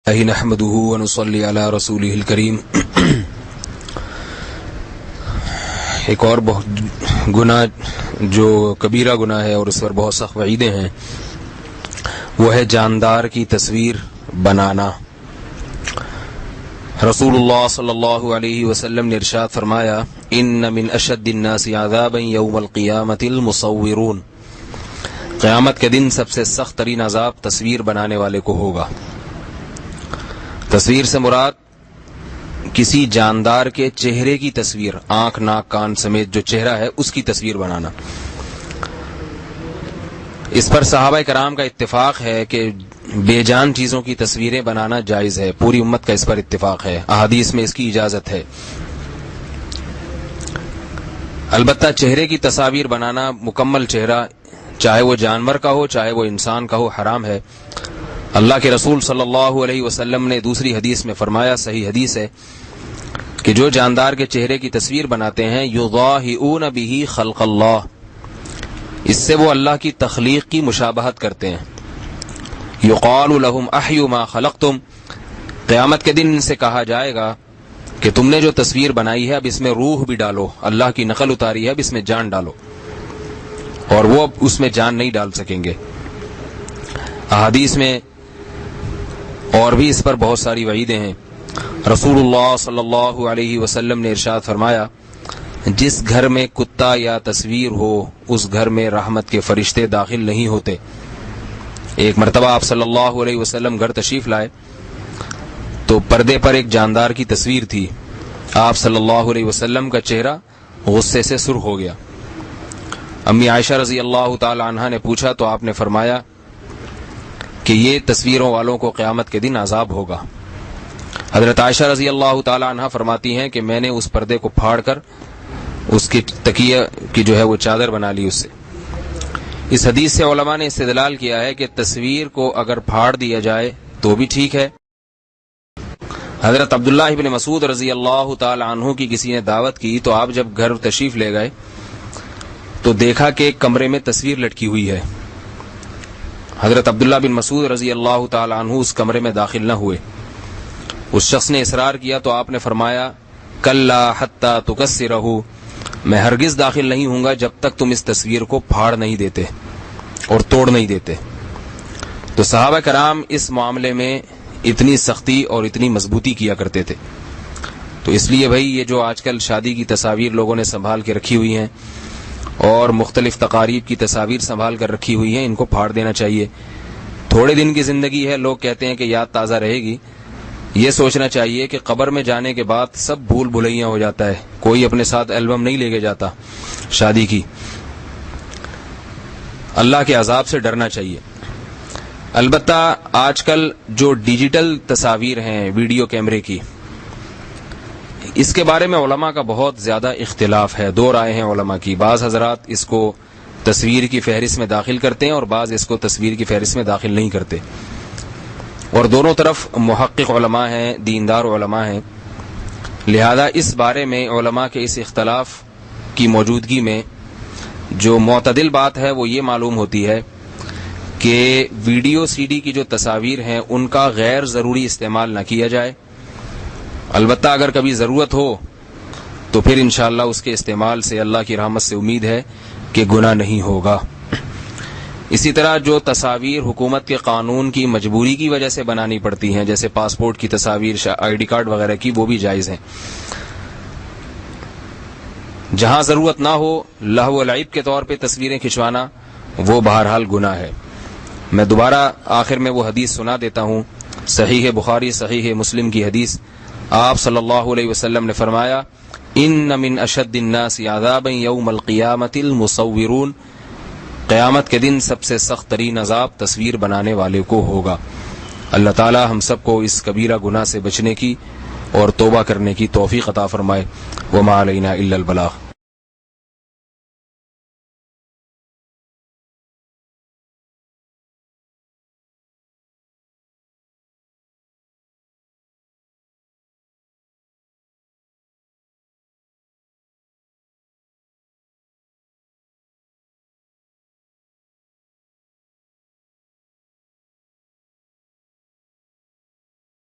نحمده ونصلي على رسوله الكريم۔ ایک اور گناہ جو کبیرہ گناہ ہے اور اس پر بہت سخت وعیدیں ہیں وہ ہے جاندار کی تصویر بنانا۔ رسول اللہ صلی اللہ علیہ وسلم نے ارشاد فرمایا ان من اشد الناس عذابا یوم القیامۃ المصورون، قیامت کے دن سب سے سخت ترین عذاب تصویر بنانے والے کو ہوگا۔ تصویر سے مراد کسی جاندار کے چہرے کی تصویر، آنکھ ناک کان سمیت جو چہرہ ہے اس کی تصویر بنانا۔ اس پر صحابہ کرام کا اتفاق ہے کہ بے جان چیزوں کی تصویریں بنانا جائز ہے، پوری امت کا اس پر اتفاق ہے، احادیث میں اس کی اجازت ہے۔ البتہ چہرے کی تصاویر بنانا، مکمل چہرہ چاہے وہ جانور کا ہو چاہے وہ انسان کا ہو، حرام ہے۔ اللہ کے رسول صلی اللہ علیہ وسلم نے دوسری حدیث میں فرمایا، صحیح حدیث ہے، کہ جو جاندار کے چہرے کی تصویر بناتے ہیں یضاہئون بہ خلق اللہ، اس سے وہ اللہ کی تخلیق کی مشابہت کرتے ہیں۔ یقال لہم احیوا ما خلقتم، قیامت کے دن ان سے کہا جائے گا کہ تم نے جو تصویر بنائی ہے اب اس میں روح بھی ڈالو، اللہ کی نقل اتاری ہے اب اس میں جان ڈالو، اور وہ اب اس میں جان نہیں ڈال سکیں گے۔ احادیث میں اور بھی اس پر بہت ساری وعیدیں ہیں۔ رسول اللہ صلی اللہ علیہ وسلم نے ارشاد فرمایا جس گھر میں کتا یا تصویر ہو اس گھر میں رحمت کے فرشتے داخل نہیں ہوتے۔ ایک مرتبہ آپ صلی اللہ علیہ وسلم گھر تشریف لائے تو پردے پر ایک جاندار کی تصویر تھی۔ آپ صلی اللہ علیہ وسلم کا چہرہ غصے سے سرخ ہو گیا۔ امی عائشہ رضی اللہ تعالی عنہا نے پوچھا تو آپ نے فرمایا کہ یہ تصویروں والوں کو قیامت کے دن عذاب ہوگا۔ حضرت عائشہ رضی اللہ تعالی عنہا فرماتی ہیں کہ میں نے اس پردے کو پھاڑ کر اس کی تکیہ کی جو ہے وہ چادر بنا لی اس سے۔ اس حدیث سے علماء نے استدلال کیا ہے کہ تصویر کو اگر پھاڑ دیا جائے تو بھی ٹھیک ہے۔ حضرت عبداللہ ابن مسعود رضی اللہ تعالی عنہ کی کسی نے دعوت کی تو آپ جب گھر تشریف لے گئے تو دیکھا کہ ایک کمرے میں تصویر لٹکی ہوئی ہے۔ حضرت عبداللہ بن مسعود رضی اللہ تعالی عنہ اس کمرے میں داخل نہ ہوئے۔ اس شخص نے اصرار کیا تو آپ نے فرمایا کلا حتی تکسرہ، میں ہرگز داخل نہیں ہوں گا جب تک تم اس تصویر کو پھاڑ نہیں دیتے اور توڑ نہیں دیتے۔ تو صحابہ کرام اس معاملے میں اتنی سختی اور اتنی مضبوطی کیا کرتے تھے۔ تو اس لیے بھائی یہ جو آج کل شادی کی تصاویر لوگوں نے سنبھال کے رکھی ہوئی ہیں اور مختلف تقاریب کی تصاویر سنبھال کر رکھی ہوئی ہیں، ان کو پھاڑ دینا چاہیے۔ تھوڑے دن کی زندگی ہے، لوگ کہتے ہیں کہ یاد تازہ رہے گی، یہ سوچنا چاہیے کہ قبر میں جانے کے بعد سب بھول بھلیاں ہو جاتا ہے، کوئی اپنے ساتھ البم نہیں لے کے جاتا شادی کی۔ اللہ کے عذاب سے ڈرنا چاہیے۔ البتہ آج کل جو ڈیجیٹل تصاویر ہیں ویڈیو کیمرے کی، اس کے بارے میں علماء کا بہت زیادہ اختلاف ہے، دو رائے ہیں علماء کی۔ بعض حضرات اس کو تصویر کی فہرست میں داخل کرتے ہیں اور بعض اس کو تصویر کی فہرست میں داخل نہیں کرتے، اور دونوں طرف محقق علماء ہیں، دیندار علماء ہیں۔ لہذا اس بارے میں علماء کے اس اختلاف کی موجودگی میں جو معتدل بات ہے وہ یہ معلوم ہوتی ہے کہ ویڈیو سی ڈی کی جو تصاویر ہیں ان کا غیر ضروری استعمال نہ کیا جائے۔ البتہ اگر کبھی ضرورت ہو تو پھر انشاءاللہ اس کے استعمال سے اللہ کی رحمت سے امید ہے کہ گناہ نہیں ہوگا۔ اسی طرح جو تصاویر حکومت کے قانون کی مجبوری کی وجہ سے بنانی پڑتی ہیں، جیسے پاسپورٹ کی تصاویر، آئی ڈی کارڈ وغیرہ کی، وہ بھی جائز ہیں۔ جہاں ضرورت نہ ہو لہو و لعب کے طور پہ تصویریں کھنچوانا وہ بہرحال گناہ ہے۔ میں دوبارہ آخر میں وہ حدیث سنا دیتا ہوں، صحیح بخاری صحیح مسلم کی حدیث۔ آپ صلی اللہ علیہ وسلم نے فرمایا ان من اشد الناس عذابا یوم القیامۃ المصورون، قیامت کے دن سب سے سخت ترین عذاب تصویر بنانے والے کو ہوگا۔ اللہ تعالی ہم سب کو اس کبیرہ گناہ سے بچنے کی اور توبہ کرنے کی توفیق عطا فرمائے۔ وما علینا الا البلاغ۔